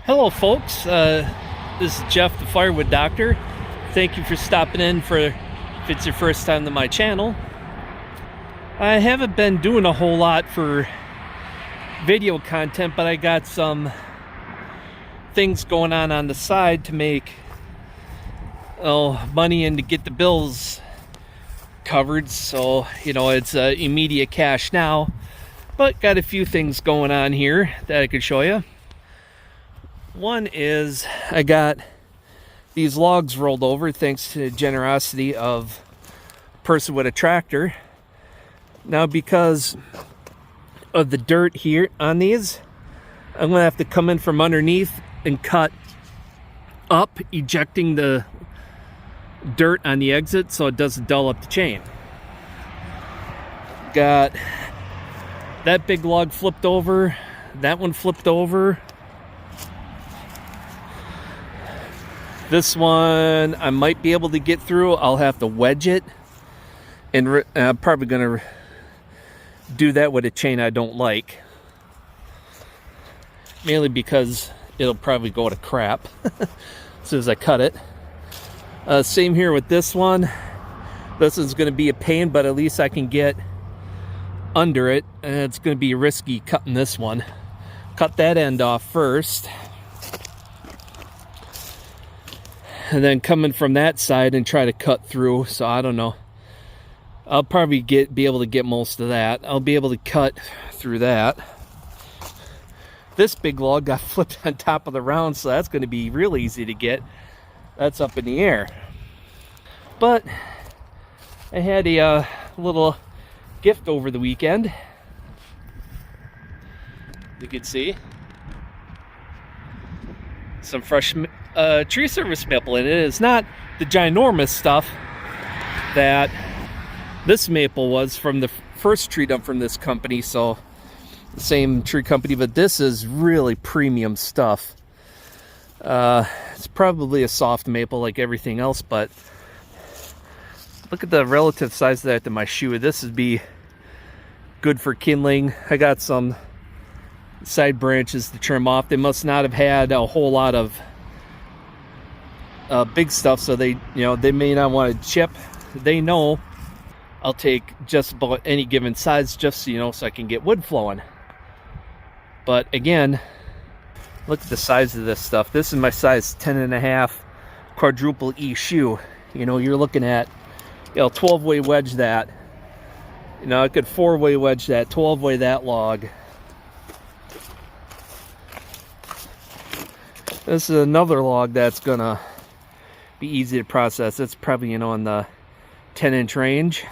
Hello folks, this is Jeff the Firewood Doctor. Thank you for stopping in if it's your first time to my channel. I haven't been doing a whole lot for video content, but I got some things going on the side to make money and to get the bills covered. So, it's immediate cash now, but got a few things going on here that I could show you. One is I got these logs rolled over thanks to the generosity of a person with a tractor. Now, because of the dirt here on these, I'm going to have to come in from underneath and cut up, ejecting the dirt on the exit so it doesn't dull up the chain. Got that big log flipped over, that one flipped over. This one I might be able to get through. I'll have to wedge it, and I'm probably going to do that with a chain I don't like, mainly because it'll probably go to crap as soon as I cut it. Same here with this one. This is going to be a pain, but at least I can get under it, and it's going to be risky cutting this one. Cut that end off first, and then coming from that side and try to cut through. So I don't know, I'll probably be able to get most of that. I'll be able to cut through that. This big log got flipped on top of the round, so that's going to be real easy to get. That's up in the air. But I had a little gift over the weekend. You can see some fresh tree service maple in it. It's not the ginormous stuff that this maple was from the first tree dump from this company, so the same tree company, but this is really premium stuff. It's probably a soft maple like everything else, but look at the relative size of that to my shoe. This would be good for kindling. I got some side branches to trim off. They must not have had a whole lot of big stuff, so they may not want to chip. They know I'll take just about any given size, just so I can get wood flowing. But again, look at the size of this stuff. This is my size 10.5 quadruple E shoe. You're looking at 12-way wedge that. I could 4-way wedge that, 12-way that log. This is another log that's gonna be easy to process. It's probably in the 10-inch range.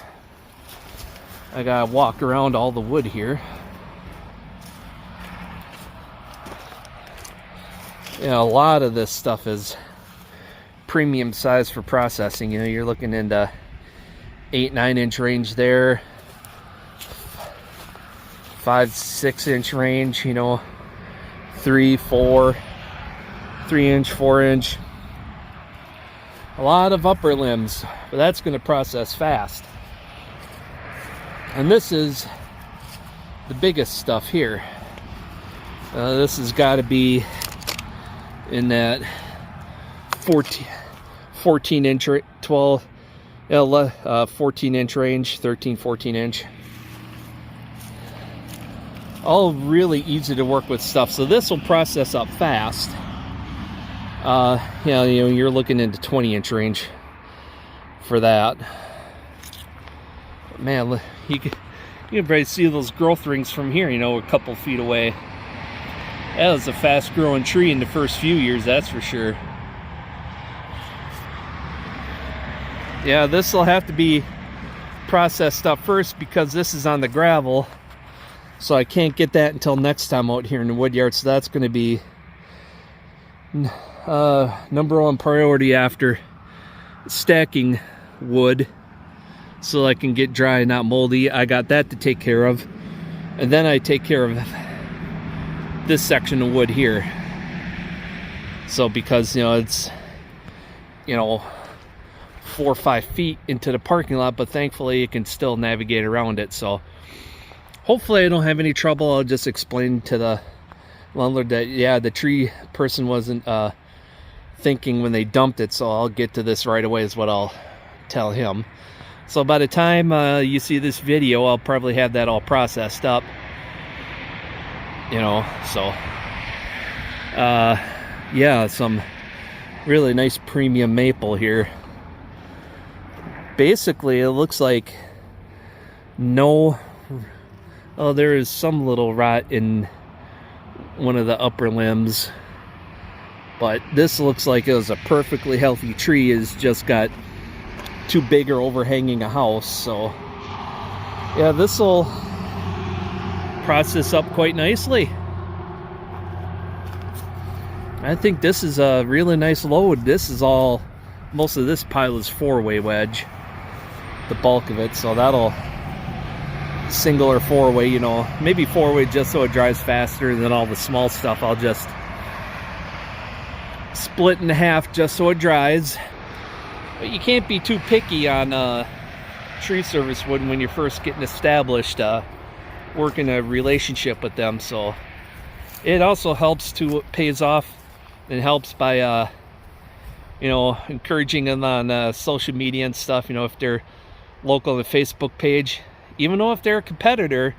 I gotta walk around all the wood here. A lot of this stuff is premium size for processing. You're looking into 8-9-inch range there, 5-6-inch range, 3-4, 3-inch, 4-inch. A lot of upper limbs, but that's going to process fast. And this is the biggest stuff here. This has got to be in that 14-inch, 14-inch range, 13, 14-inch. All really easy to work with stuff. So this will process up fast. You're looking into 20-inch range for that. Man, look, you can probably see those growth rings from here, a couple feet away. That was a fast growing tree in the first few years, that's for sure. Yeah, this will have to be processed up first because this is on the gravel, so I can't get that until next time out here in the wood yard. So that's going to be number one priority after stacking wood, so I can get dry and not moldy. I got that to take care of, and then I take care of this section of wood here. So because it's 4 or 5 feet into the parking lot, but thankfully you can still navigate around it. So hopefully I don't have any trouble. I'll just explain to the landlord that, yeah, the tree person wasn't thinking when they dumped it, so I'll get to this right away is what I'll tell him. So by the time you see this video, I'll probably have that all processed up, you know. So yeah, some really nice premium maple here. Basically it looks like no, oh, there is some little rot in one of the upper limbs, but this looks like it was a perfectly healthy tree. It's just got too big or overhanging a house. So yeah, this will process up quite nicely. I think this is a really nice load. This is all, most of this pile is 4-way wedge, the bulk of it, so that'll single or 4-way, you know, maybe 4-way just so it dries faster, and then all the small stuff I'll just split in half just so it dries. But you can't be too picky on tree service wood when you're first getting established, working a relationship with them. So it also helps to, pays off and helps by you know, encouraging them on social media and stuff. You know, if they're local on the Facebook page, even though if they're a competitor,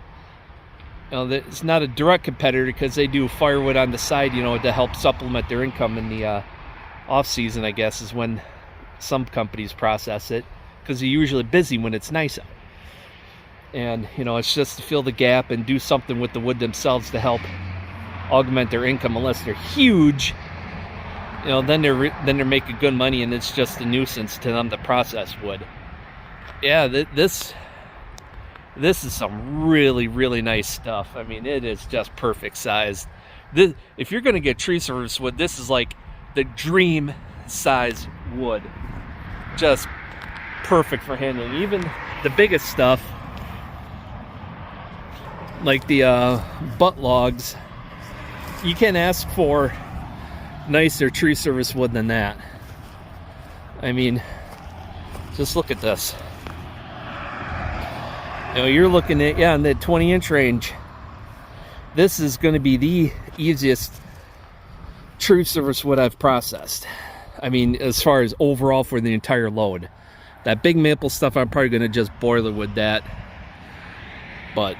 you know, it's not a direct competitor because they do firewood on the side, you know, to help supplement their income in the off season, I guess, is when some companies process it, because they're usually busy when it's nice out. And, you know, it's just to fill the gap and do something with the wood themselves to help augment their income. Unless they're huge, you know, then they're making good money, and it's just a nuisance to them to process wood. Yeah, this is some really, really nice stuff. I mean, it is just perfect size. This, if you're going to get tree service wood, this is like the dream size wood. Just perfect for handling. Even the biggest stuff, like the butt logs, you can't ask for nicer tree service wood than that. I mean, just look at this. You know, you're looking at, yeah, in the 20-inch range. This is going to be the easiest tree service wood I've processed. I mean, as far as overall for the entire load. That big maple stuff, I'm probably going to just boiler wood that. But,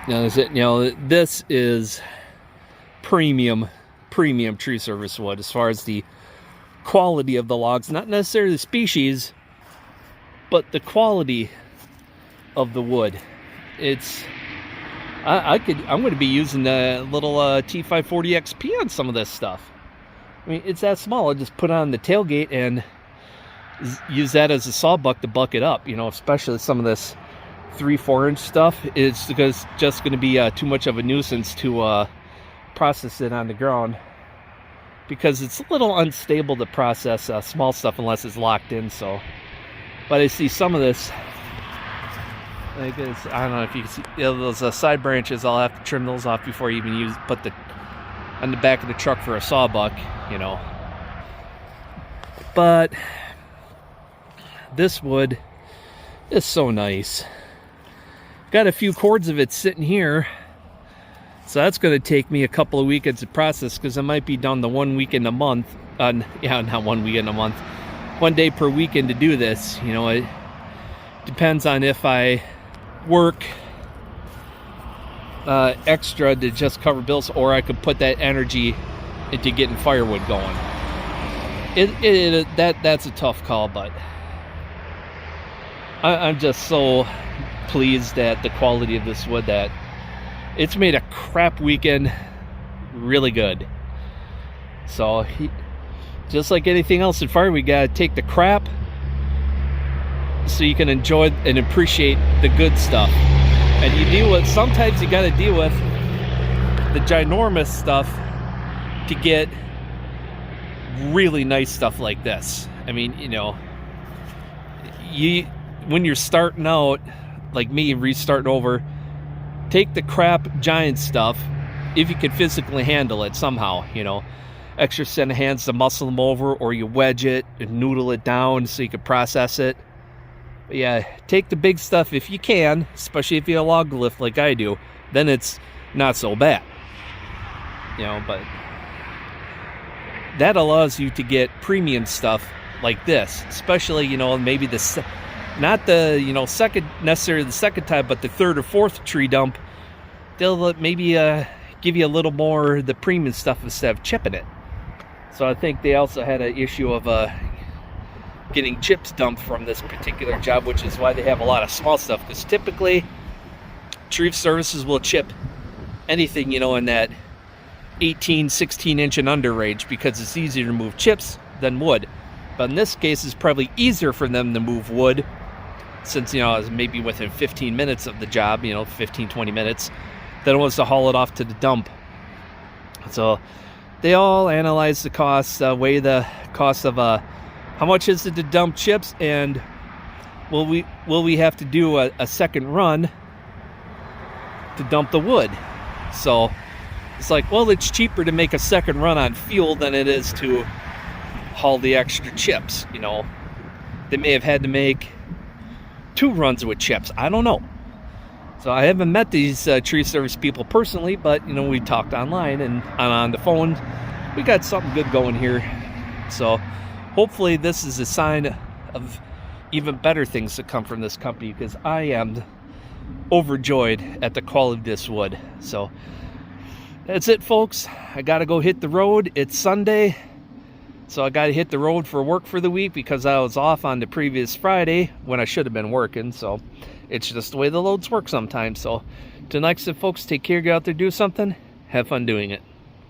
you know, this is premium tree service wood as far as the quality of the logs. Not necessarily the species, but the quality of the wood. It's, I'm going to be using the little T540 XP on some of this stuff. I mean, it's that small. I'll just put it on the tailgate and use that as a sawbuck to buck it up. You know, especially some of this 3-4 inch stuff. It's because just going to be too much of a nuisance to process it on the ground, because it's a little unstable to process small stuff unless it's locked in. So, but I see some of this. I guess, I don't know if you can see, you know, those side branches. I'll have to trim those off before you even put the on the back of the truck for a sawbuck, you know. But this wood is so nice. Got a few cords of it sitting here, so that's going to take me a couple of weekends to process, because I might be done the 1 weekend a month. Yeah, not 1 weekend a month, 1 day per weekend to do this. You know, it depends on if I work extra to just cover bills, or I could put that energy into getting firewood going. That's a tough call, but I'm just so pleased at the quality of this wood that it's made a crap weekend really good. So just like anything else in fire, we gotta take the crap so you can enjoy and appreciate the good stuff. And you deal with, sometimes you got to deal with the ginormous stuff to get really nice stuff like this. I mean, you know, when you're starting out, like me, restarting over, take the crap giant stuff if you can physically handle it somehow, you know. Extra set of hands to muscle them over, or you wedge it and noodle it down so you can process it. But yeah, take the big stuff if you can, especially if you log lift like I do, then it's not so bad. you know, but that allows you to get premium stuff like this, especially, you know, maybe not the, you know, necessarily the second time, but the third or fourth tree dump. They'll maybe give you a little more the premium stuff instead of chipping it. So I think they also had an issue of getting chips dumped from this particular job, which is why they have a lot of small stuff, because typically tree services will chip anything, you know, in that 18, 16 inch and under range, because it's easier to move chips than wood. But in this case, it's probably easier for them to move wood, since, you know, it's maybe within 15 minutes of the job, you know, 15, 20 minutes, than it was to haul it off to the dump. So they all analyze the costs, weigh the cost of how much is it to dump chips, and will we have to do a second run to dump the wood? So it's like, well, it's cheaper to make a second run on fuel than it is to haul the extra chips. You know, they may have had to make 2 runs with chips. I don't know. So I haven't met these tree service people personally, but, you know, we talked online and on the phone. We got something good going here. So hopefully this is a sign of even better things to come from this company, because I am overjoyed at the quality of this wood. So that's it, folks. I gotta go hit the road. It's Sunday, so I gotta hit the road for work for the week, because I was off on the previous Friday when I should have been working. So it's just the way the loads work sometimes. So till next time, folks, take care, get out there, do something, have fun doing it.